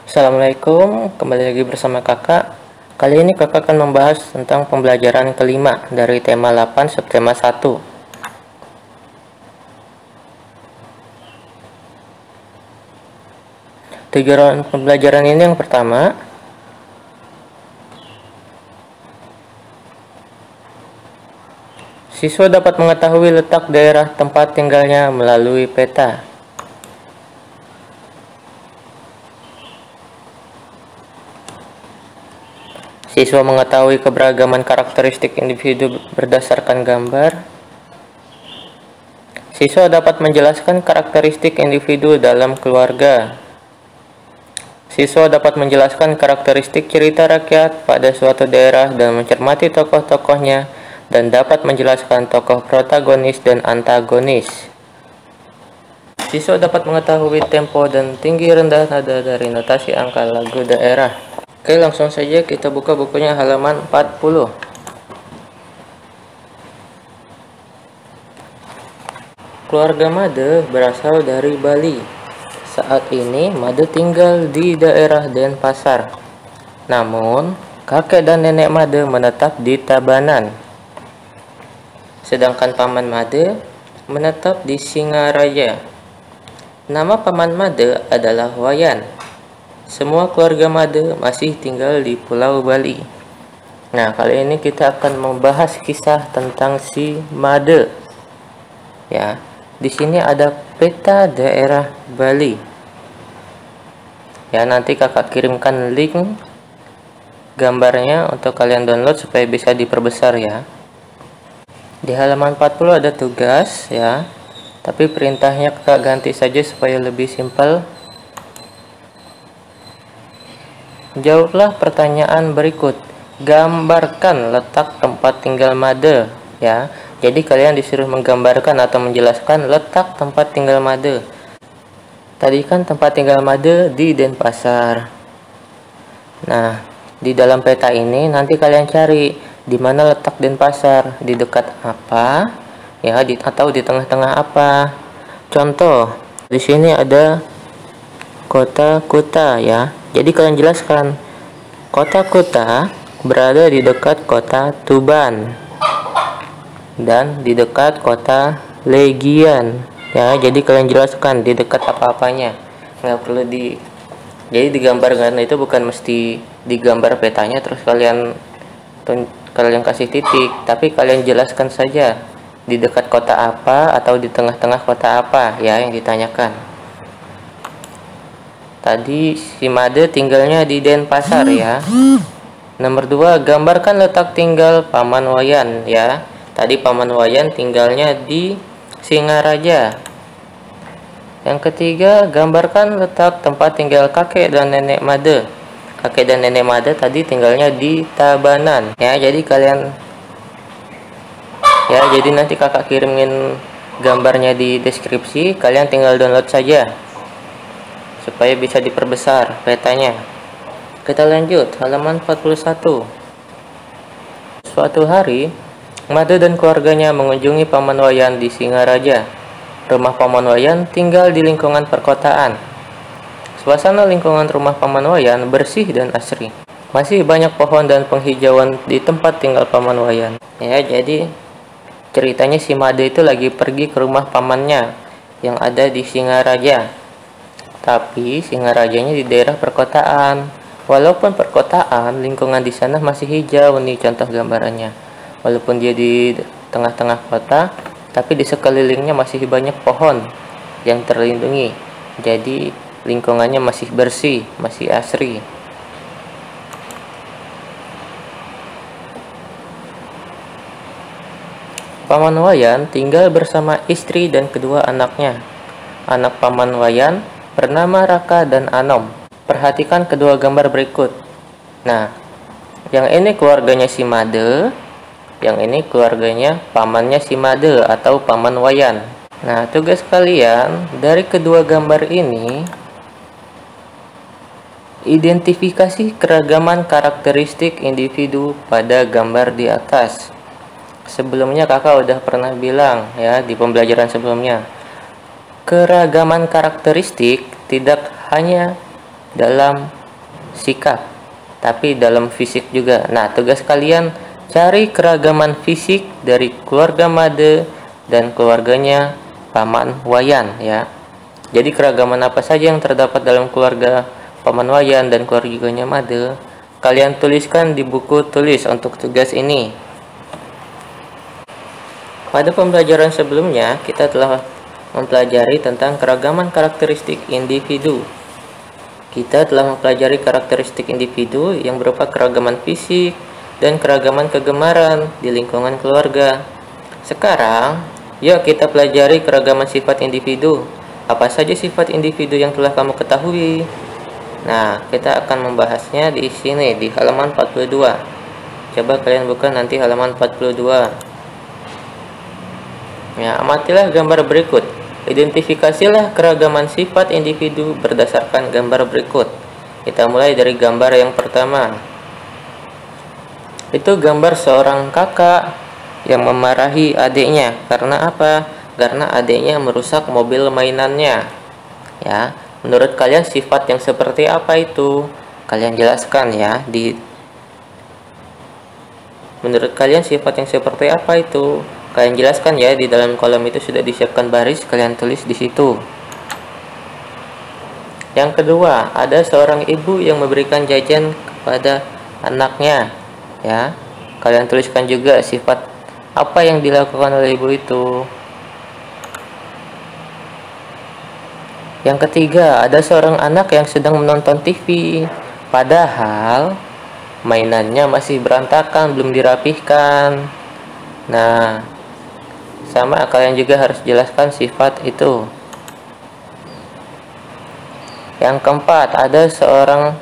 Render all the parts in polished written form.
Assalamualaikum, kembali lagi bersama kakak. Kali ini kakak akan membahas tentang pembelajaran kelima dari tema 8 subtema 1. Tujuan pembelajaran ini yang pertama, siswa dapat mengetahui letak daerah tempat tinggalnya melalui peta. Siswa mengetahui keberagaman karakteristik individu berdasarkan gambar. Siswa dapat menjelaskan karakteristik individu dalam keluarga. Siswa dapat menjelaskan karakteristik cerita rakyat pada suatu daerah dan mencermati tokoh-tokohnya dan dapat menjelaskan tokoh protagonis dan antagonis. Siswa dapat mengetahui tempo dan tinggi rendah nada dari notasi angka lagu daerah. Oke, langsung saja kita buka bukunya halaman 40. Keluarga Made berasal dari Bali. Saat ini Made tinggal di daerah Denpasar. Namun, kakek dan nenek Made menetap di Tabanan. Sedangkan paman Made menetap di Singaraja. Nama paman Made adalah Wayan. Semua keluarga Made masih tinggal di Pulau Bali. Nah, kali ini kita akan membahas kisah tentang si Made. Ya, di sini ada peta daerah Bali. Ya, nanti kakak kirimkan link gambarnya untuk kalian download supaya bisa diperbesar ya. Di halaman 40 ada tugas ya. Tapi perintahnya kakak ganti saja supaya lebih simpel. Jawablah pertanyaan berikut. Gambarkan letak tempat tinggal Made ya. Jadi kalian disuruh menggambarkan atau menjelaskan letak tempat tinggal Made. Tadi kan tempat tinggal Made di Denpasar. Nah, di dalam peta ini nanti kalian cari di mana letak Denpasar, di dekat apa ya, atau di tengah-tengah apa. Contoh, di sini ada kota Kuta ya. Jadi kalian jelaskan kota Kuta berada di dekat kota Tuban dan di dekat kota Legian ya. Jadi kalian jelaskan di dekat apa-apanya, nggak perlu jadi digambarkan itu bukan mesti digambar petanya terus kalian kasih titik, tapi kalian jelaskan saja di dekat kota apa atau di tengah-tengah kota apa ya yang ditanyakan. Tadi si Made tinggalnya di Denpasar ya. Nomor 2, gambarkan letak tinggal paman Wayan ya. Tadi paman Wayan tinggalnya di Singaraja. Yang ketiga, gambarkan letak tempat tinggal kakek dan nenek Made. Kakek dan nenek Made tadi tinggalnya di Tabanan ya. Jadi nanti kakak kirimin gambarnya di deskripsi, kalian tinggal download saja supaya bisa diperbesar petanya. Kita lanjut halaman 41. Suatu hari, Made dan keluarganya mengunjungi paman Wayan di Singaraja. Rumah paman Wayan tinggal di lingkungan perkotaan. Suasana lingkungan rumah paman Wayan bersih dan asri. Masih banyak pohon dan penghijauan di tempat tinggal paman Wayan. Ya, jadi ceritanya si Made itu lagi pergi ke rumah pamannya yang ada di Singaraja. Tapi Singarajanya di daerah perkotaan. Walaupun perkotaan, lingkungan di sana masih hijau nih contoh gambarannya. Walaupun dia di tengah-tengah kota, tapi di sekelilingnya masih banyak pohon yang terlindungi. Jadi lingkungannya masih bersih, masih asri. Paman Wayan tinggal bersama istri dan kedua anaknya. Anak paman Wayan bernama Raka dan Anom. Perhatikan kedua gambar berikut. Nah, yang ini keluarganya si Made, yang ini keluarganya pamannya si Made atau paman Wayan. Nah, tugas kalian dari kedua gambar ini, identifikasi keragaman karakteristik individu pada gambar di atas. Sebelumnya kakak udah pernah bilang ya di pembelajaran sebelumnya, keragaman karakteristik tidak hanya dalam sikap, tapi dalam fisik juga. Nah, tugas kalian cari keragaman fisik dari keluarga Made dan keluarganya Paman Wayan ya. Jadi keragaman apa saja yang terdapat dalam keluarga Paman Wayan dan keluarganya Made, kalian tuliskan di buku tulis untuk tugas ini. Pada pembelajaran sebelumnya, kita telah mempelajari tentang keragaman karakteristik individu. Kita telah mempelajari karakteristik individu yang berupa keragaman fisik dan keragaman kegemaran di lingkungan keluarga. Sekarang, yuk kita pelajari keragaman sifat individu. Apa saja sifat individu yang telah kamu ketahui? Nah, kita akan membahasnya di sini, di halaman 42. Coba kalian buka nanti halaman 42. Ya, amatilah gambar berikut. Identifikasilah keragaman sifat individu berdasarkan gambar berikut. Kita mulai dari gambar yang pertama. Itu gambar seorang kakak yang memarahi adiknya. Karena apa? Karena adiknya merusak mobil mainannya. Ya, menurut kalian sifat yang seperti apa itu? Kalian jelaskan ya. Menurut kalian sifat yang seperti apa itu? Kalian jelaskan ya, di dalam kolom itu sudah disiapkan baris, kalian tulis di situ. Yang kedua, ada seorang ibu yang memberikan jajan kepada anaknya. Ya, kalian tuliskan juga sifat apa yang dilakukan oleh ibu itu. Yang ketiga, ada seorang anak yang sedang menonton TV, padahal mainannya masih berantakan, belum dirapihkan. Nah, sama kalian juga harus jelaskan sifat itu. Yang keempat, ada seorang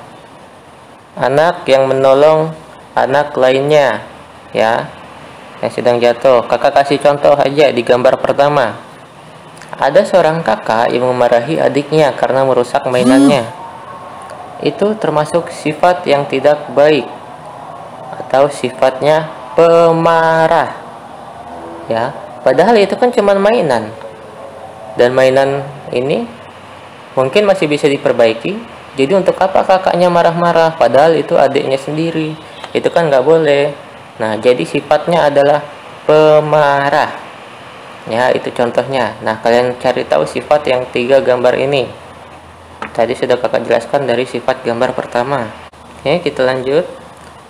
anak yang menolong anak lainnya ya, yang sedang jatuh. Kakak kasih contoh aja di gambar pertama. Ada seorang kakak yang memarahi adiknya karena merusak mainannya. Itu termasuk sifat yang tidak baik atau sifatnya pemarah ya. Padahal itu kan cuma mainan, dan mainan ini mungkin masih bisa diperbaiki. Jadi untuk apa kakaknya marah-marah? Padahal itu adiknya sendiri. Itu kan nggak boleh. Nah, jadi sifatnya adalah pemarah. Ya, itu contohnya. Nah, kalian cari tahu sifat yang 3 gambar ini. Tadi sudah kakak jelaskan dari sifat gambar pertama. Oke, kita lanjut.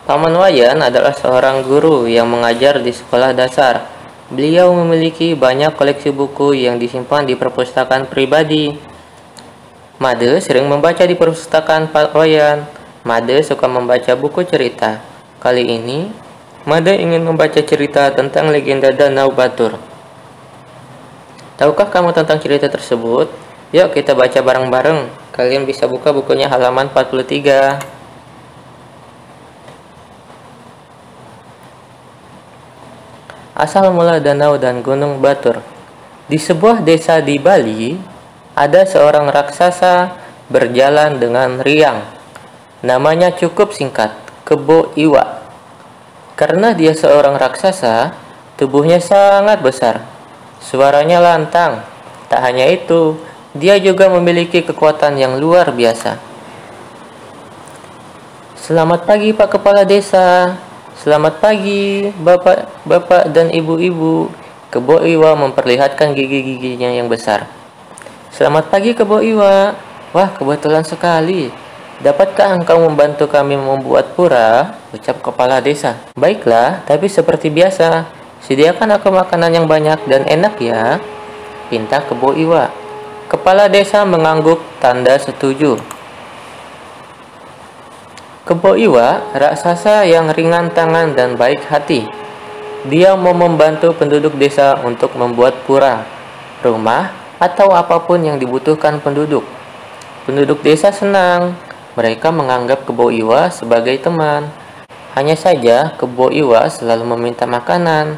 Paman Wayan adalah seorang guru yang mengajar di sekolah dasar. Beliau memiliki banyak koleksi buku yang disimpan di perpustakaan pribadi. Made sering membaca di perpustakaan Pak Wayan. Made suka membaca buku cerita. Kali ini, Made ingin membaca cerita tentang legenda Danau Batur. Tahukah kamu tentang cerita tersebut? Yuk kita baca bareng-bareng. Kalian bisa buka bukunya halaman 43. Asal mula danau dan gunung Batur. Di sebuah desa di Bali, ada seorang raksasa berjalan dengan riang. Namanya cukup singkat, Kebo Iwa. Karena dia seorang raksasa, tubuhnya sangat besar. Suaranya lantang. Tak hanya itu, dia juga memiliki kekuatan yang luar biasa. Selamat pagi Pak Kepala Desa. Selamat pagi, bapak-bapak dan ibu-ibu. Kebo Iwa memperlihatkan gigi-giginya yang besar. Selamat pagi, Kebo Iwa. Wah, kebetulan sekali. Dapatkah engkau membantu kami membuat pura? Ucap kepala desa. Baiklah, tapi seperti biasa, sediakan aku makanan yang banyak dan enak ya, pinta Kebo Iwa. Kepala desa mengangguk tanda setuju. Kebo Iwa, raksasa yang ringan tangan dan baik hati. Dia mau membantu penduduk desa untuk membuat pura, rumah, atau apapun yang dibutuhkan penduduk. Penduduk desa senang. Mereka menganggap Kebo Iwa sebagai teman. Hanya saja Kebo Iwa selalu meminta makanan.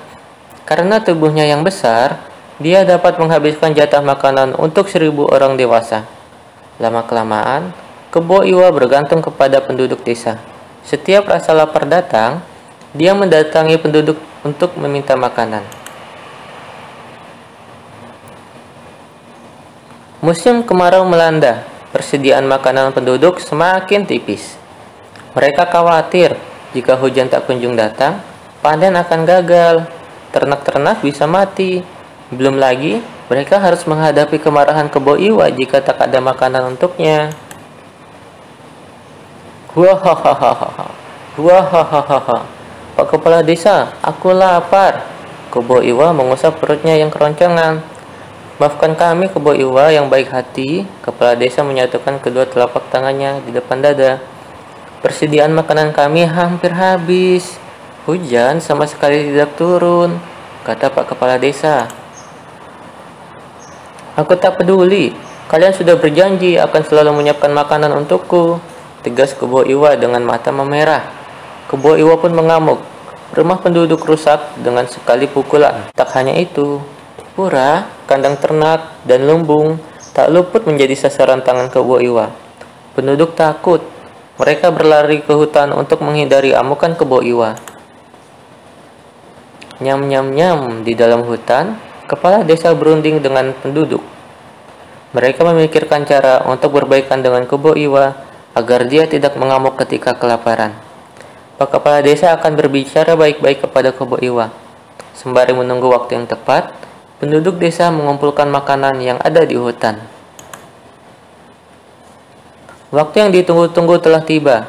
Karena tubuhnya yang besar, dia dapat menghabiskan jatah makanan untuk 1000 orang dewasa. Lama-kelamaan, Kebo Iwa bergantung kepada penduduk desa. Setiap rasa lapar datang, dia mendatangi penduduk untuk meminta makanan. Musim kemarau melanda, persediaan makanan penduduk semakin tipis. Mereka khawatir jika hujan tak kunjung datang, panen akan gagal, ternak-ternak bisa mati. Belum lagi, mereka harus menghadapi kemarahan Kebo Iwa jika tak ada makanan untuknya. Wahahaha, wahahaha. Pak Kepala Desa, aku lapar. Kebo Iwa mengusap perutnya yang keroncongan. Maafkan kami, Kebo Iwa yang baik hati. Kepala Desa menyatukan kedua telapak tangannya di depan dada. Persediaan makanan kami hampir habis. Hujan sama sekali tidak turun, kata Pak Kepala Desa. Aku tak peduli. Kalian sudah berjanji akan selalu menyiapkan makanan untukku, tegas Kebo Iwa dengan mata memerah. Kebo Iwa pun mengamuk. Rumah penduduk rusak dengan sekali pukulan. Tak hanya itu, pura, kandang ternak, dan lumbung tak luput menjadi sasaran tangan Kebo Iwa. Penduduk takut. Mereka berlari ke hutan untuk menghindari amukan Kebo Iwa. Nyam-nyam-nyam di dalam hutan, kepala desa berunding dengan penduduk. Mereka memikirkan cara untuk berbaikan dengan Kebo Iwa agar dia tidak mengamuk ketika kelaparan. Pak Kepala Desa akan berbicara baik-baik kepada Kebo Iwa. Sembari menunggu waktu yang tepat, penduduk desa mengumpulkan makanan yang ada di hutan. Waktu yang ditunggu-tunggu telah tiba.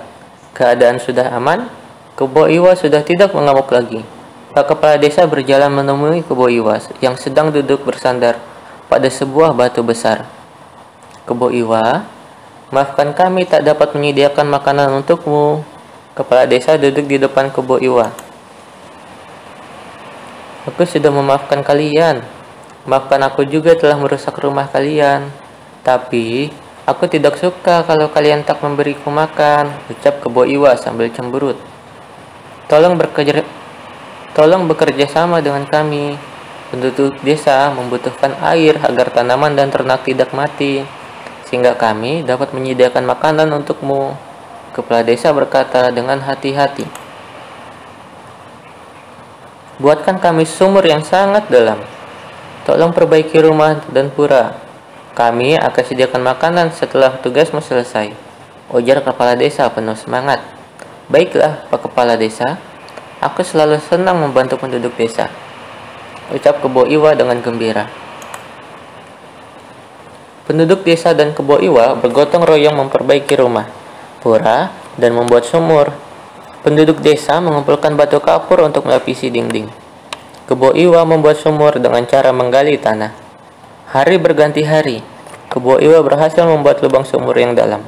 Keadaan sudah aman. Kebo Iwa sudah tidak mengamuk lagi. Pak Kepala Desa berjalan menemui Kebo Iwa yang sedang duduk bersandar pada sebuah batu besar. Kebo Iwa, maafkan kami tak dapat menyediakan makanan untukmu. Kepala Desa duduk di depan Kebo Iwa. Aku sudah memaafkan kalian. Maafkan aku juga telah merusak rumah kalian. Tapi aku tidak suka kalau kalian tak memberiku makan, ucap Kebo Iwa sambil cemberut. Tolong bekerja sama dengan kami. Penduduk desa membutuhkan air agar tanaman dan ternak tidak mati, sehingga kami dapat menyediakan makanan untukmu. Kepala desa berkata dengan hati-hati. Buatkan kami sumur yang sangat dalam. Tolong perbaiki rumah dan pura. Kami akan sediakan makanan setelah tugasmu selesai, ujar kepala desa penuh semangat. Baiklah, Pak Kepala Desa. Aku selalu senang membantu penduduk desa, ucap Kebo Iwa dengan gembira. Penduduk desa dan Kebo Iwa bergotong royong memperbaiki rumah, pura, dan membuat sumur. Penduduk desa mengumpulkan batu kapur untuk melapisi dinding. Kebo Iwa membuat sumur dengan cara menggali tanah. Hari berganti hari, Kebo Iwa berhasil membuat lubang sumur yang dalam.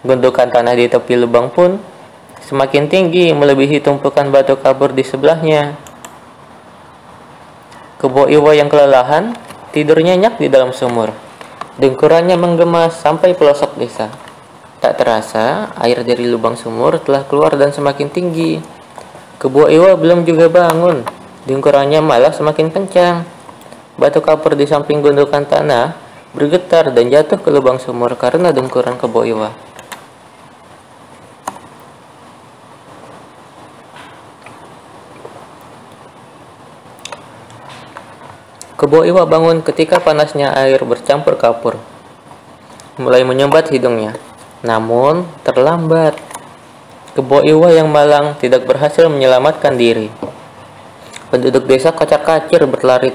Gundukan tanah di tepi lubang pun semakin tinggi melebihi tumpukan batu kapur di sebelahnya. Kebo Iwa yang kelelahan tidur nyenyak di dalam sumur. Dengkurannya menggema sampai pelosok desa. Tak terasa, air dari lubang sumur telah keluar dan semakin tinggi. Kebo Iwa belum juga bangun. Dengkurannya malah semakin kencang. Batu kapur di samping gundukan tanah bergetar dan jatuh ke lubang sumur karena dengkuran Kebo Iwa. Kebo Iwa bangun ketika panasnya air bercampur kapur mulai menyumbat hidungnya. Namun terlambat. Kebo Iwa yang malang tidak berhasil menyelamatkan diri. Penduduk desa kocar-kacir berlari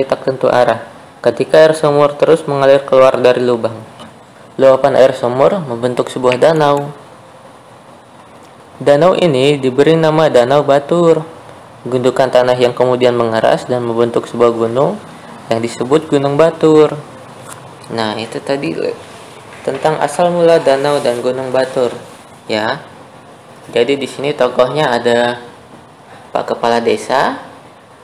tak tentu arah ketika air sumur terus mengalir keluar dari lubang. Luapan air sumur membentuk sebuah danau. Danau ini diberi nama Danau Batur. Gundukan tanah yang kemudian mengeras dan membentuk sebuah gunung yang disebut Gunung Batur. Nah, itu tadi tentang asal mula danau dan Gunung Batur, ya. Jadi di sini tokohnya ada Pak Kepala Desa,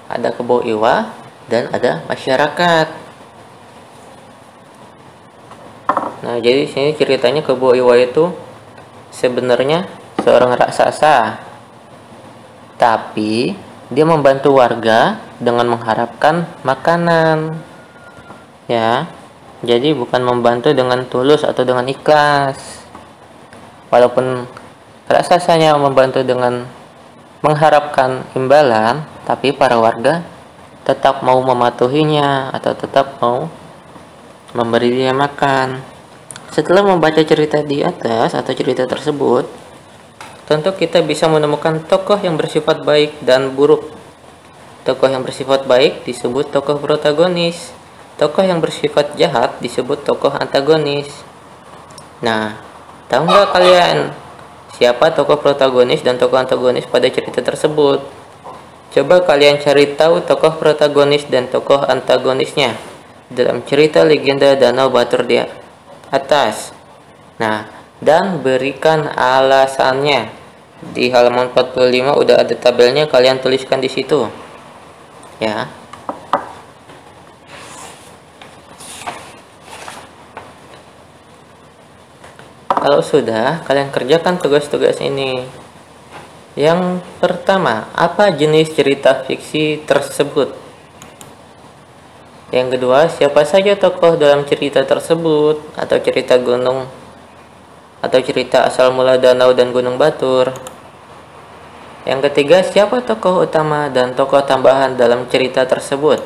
ada Kebo Iwa, dan ada masyarakat. Nah, jadi di sini ceritanya Kebo Iwa itu sebenarnya seorang raksasa, tapi dia membantu warga dengan mengharapkan makanan, ya. Jadi bukan membantu dengan tulus atau dengan ikhlas. Walaupun raksasanya membantu dengan mengharapkan imbalan, tapi para warga tetap mau mematuhinya atau tetap mau memberi dia makan. Setelah membaca cerita di atas atau cerita tersebut, tentu kita bisa menemukan tokoh yang bersifat baik dan buruk. Tokoh yang bersifat baik disebut tokoh protagonis. Tokoh yang bersifat jahat disebut tokoh antagonis. Nah, tahu nggak kalian siapa tokoh protagonis dan tokoh antagonis pada cerita tersebut? Coba kalian cari tahu tokoh protagonis dan tokoh antagonisnya dalam cerita legenda Danau Batur di atas. Nah, dan berikan alasannya. Di halaman 45 udah ada tabelnya, kalian tuliskan di situ. Ya. Kalau sudah, kalian kerjakan tugas-tugas ini. Yang pertama, apa jenis cerita fiksi tersebut? Yang kedua, siapa saja tokoh dalam cerita tersebut, atau cerita gunung, atau cerita asal mula danau dan gunung Batur. Yang ketiga, siapa tokoh utama dan tokoh tambahan dalam cerita tersebut.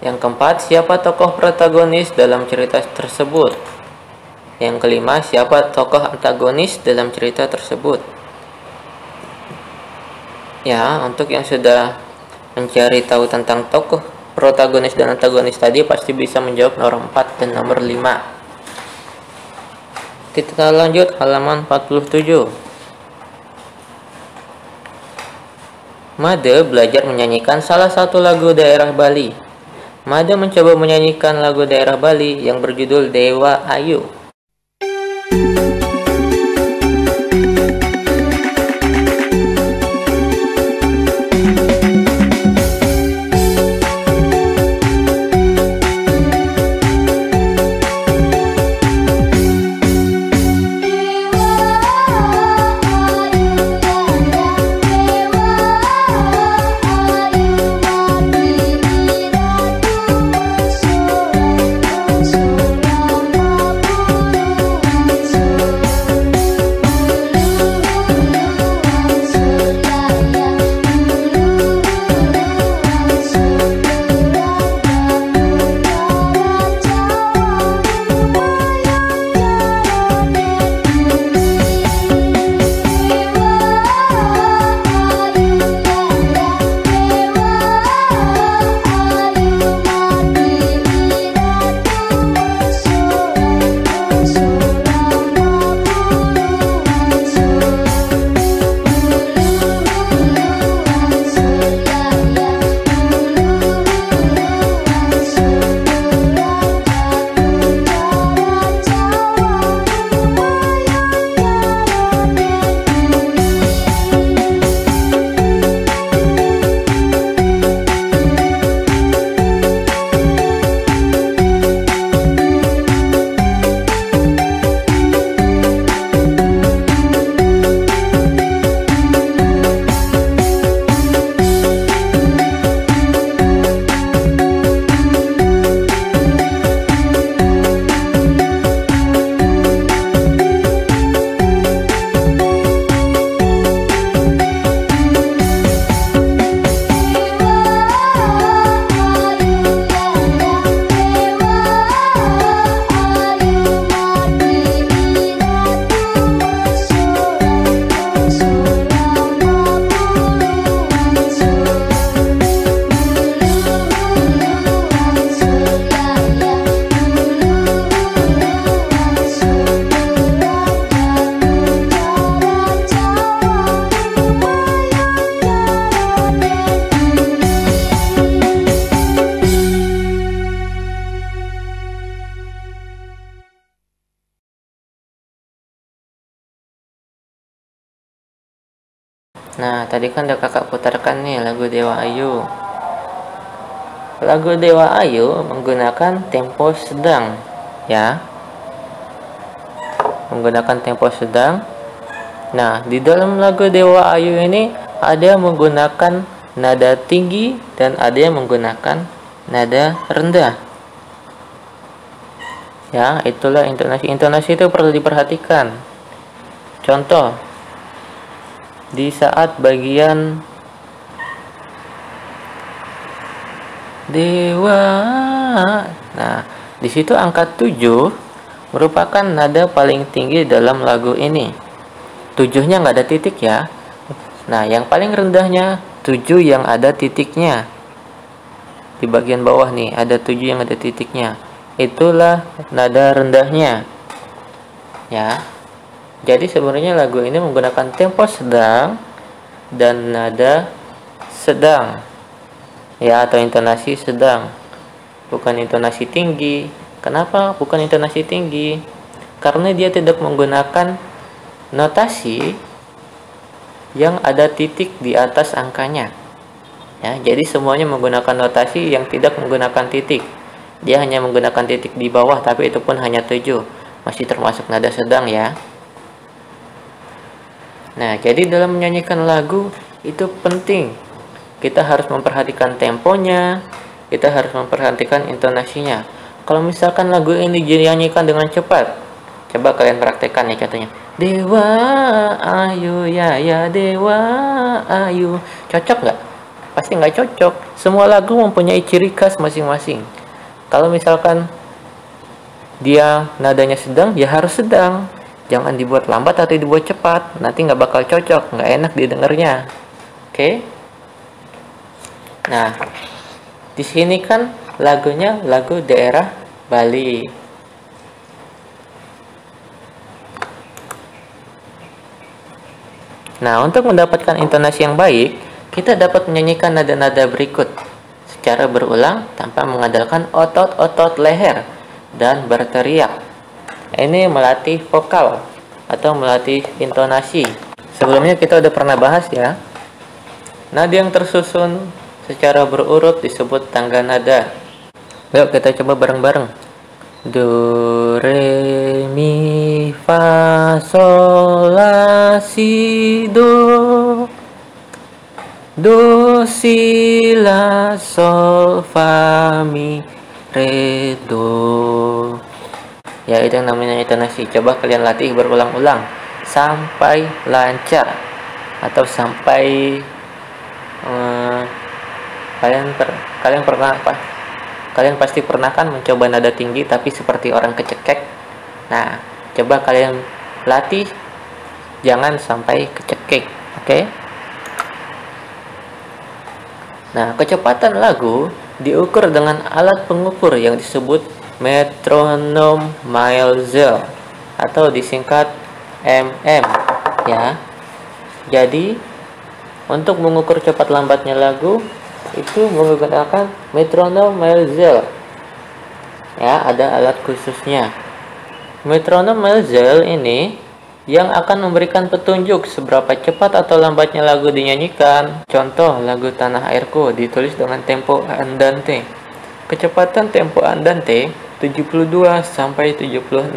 Yang keempat, siapa tokoh protagonis dalam cerita tersebut. Yang kelima, siapa tokoh antagonis dalam cerita tersebut. Ya, untuk yang sudah mencari tahu tentang tokoh protagonis dan antagonis tadi pasti bisa menjawab nomor 4 dan nomor 5. Kita lanjut halaman 47. Made belajar menyanyikan salah satu lagu daerah Bali. Made mencoba menyanyikan lagu daerah Bali yang berjudul Dewa Ayu. Nah, tadi kan udah kakak putarkan nih lagu Dewa Ayu. Lagu Dewa Ayu menggunakan tempo sedang, ya. Menggunakan tempo sedang. Nah, di dalam lagu Dewa Ayu ini ada yang menggunakan nada tinggi dan ada yang menggunakan nada rendah. Ya, itulah intonasi. Intonasi itu perlu diperhatikan. Contoh, di saat bagian Dewa, nah di situ angka 7 merupakan nada paling tinggi dalam lagu ini. 7-nya nggak ada titik ya. Nah, yang paling rendahnya 7 yang ada titiknya. Di bagian bawah nih ada 7 yang ada titiknya. Itulah nada rendahnya. Ya. Jadi sebenarnya lagu ini menggunakan tempo sedang dan nada sedang. Ya, atau intonasi sedang. Bukan intonasi tinggi. Kenapa bukan intonasi tinggi? Karena dia tidak menggunakan notasi yang ada titik di atas angkanya. Ya, jadi semuanya menggunakan notasi yang tidak menggunakan titik. Dia hanya menggunakan titik di bawah, tapi itu pun hanya 7. Masih termasuk nada sedang ya. Nah, jadi dalam menyanyikan lagu itu penting. Kita harus memperhatikan temponya, kita harus memperhatikan intonasinya. Kalau misalkan lagu ini dinyanyikan dengan cepat, coba kalian praktekkan ya contohnya. Dewa ayu ya ya dewa ayu. Cocok nggak? Pasti nggak cocok. Semua lagu mempunyai ciri khas masing-masing. Kalau misalkan dia nadanya sedang, ya harus sedang. Jangan dibuat lambat atau dibuat cepat. Nanti nggak bakal cocok, nggak enak didengarnya. Oke? Nah, di sini kan lagunya lagu daerah Bali. Nah, untuk mendapatkan intonasi yang baik, kita dapat menyanyikan nada-nada berikut secara berulang tanpa mengandalkan otot-otot leher dan berteriak. Ini melatih vokal atau melatih intonasi. Sebelumnya kita udah pernah bahas ya. Nada yang tersusun secara berurut disebut tangga nada. Yuk kita coba bareng-bareng. Do, re, mi, fa, sol, la, si, do. Do, si, la, sol, fa, mi, re, do. Ya, itu yang namanya intonasi. Coba kalian latih berulang-ulang sampai lancar atau sampai kalian pasti pernah kan mencoba nada tinggi tapi seperti orang kecekek. Nah, coba kalian latih jangan sampai kecekek, oke? Nah, kecepatan lagu diukur dengan alat pengukur yang disebut metronom Maelzel atau disingkat mm ya. Jadi untuk mengukur cepat lambatnya lagu itu menggunakan metronom Maelzel. Ya, ada alat khususnya. Metronom Maelzel ini yang akan memberikan petunjuk seberapa cepat atau lambatnya lagu dinyanyikan. Contoh lagu Tanah Airku ditulis dengan tempo andante. Kecepatan tempo andante 72 sampai 76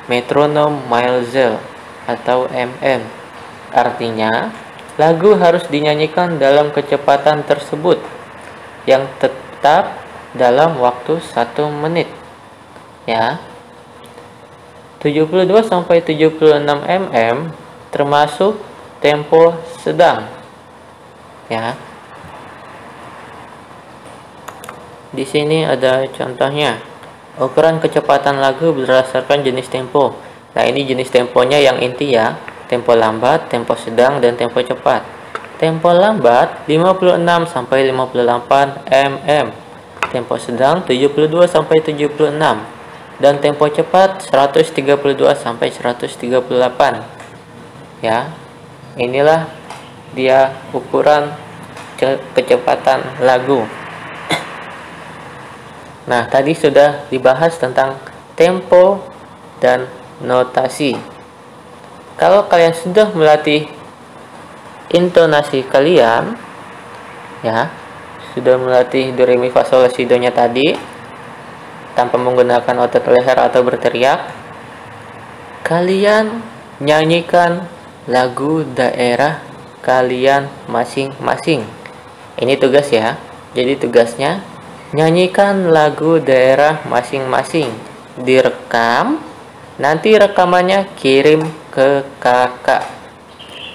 metronom Maelzel atau mm. Artinya, lagu harus dinyanyikan dalam kecepatan tersebut yang tetap dalam waktu 1 menit. Ya. 72 sampai 76 mm termasuk tempo sedang. Ya. Di sini ada contohnya. Ukuran kecepatan lagu berdasarkan jenis tempo. Nah, ini jenis temponya yang inti ya. Tempo lambat, tempo sedang, dan tempo cepat. Tempo lambat 56 sampai 58 mm. Tempo sedang 72 sampai 76 dan tempo cepat 132 sampai 138. Ya. Inilah dia ukuran kecepatan lagu. Nah, tadi sudah dibahas tentang tempo dan notasi. Kalau kalian sudah melatih intonasi kalian, ya, sudah melatih do, re, mi, fa, sol, la, si, do nya tadi, tanpa menggunakan otot leher atau berteriak, kalian nyanyikan lagu daerah kalian masing-masing. Ini tugas ya. Jadi tugasnya nyanyikan lagu daerah masing-masing, direkam, nanti rekamannya kirim ke kakak.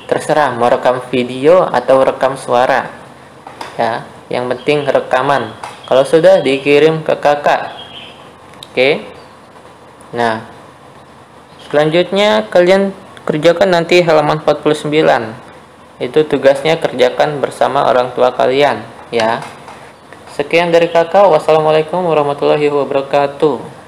Terserah mau rekam video atau rekam suara. Ya, yang penting rekaman. Kalau sudah dikirim ke kakak. Oke. Nah, Selanjutnya kalian kerjakan nanti halaman 49. Itu tugasnya kerjakan bersama orang tua kalian ya. Sekian dari kakak. Wassalamualaikum warahmatullahi wabarakatuh.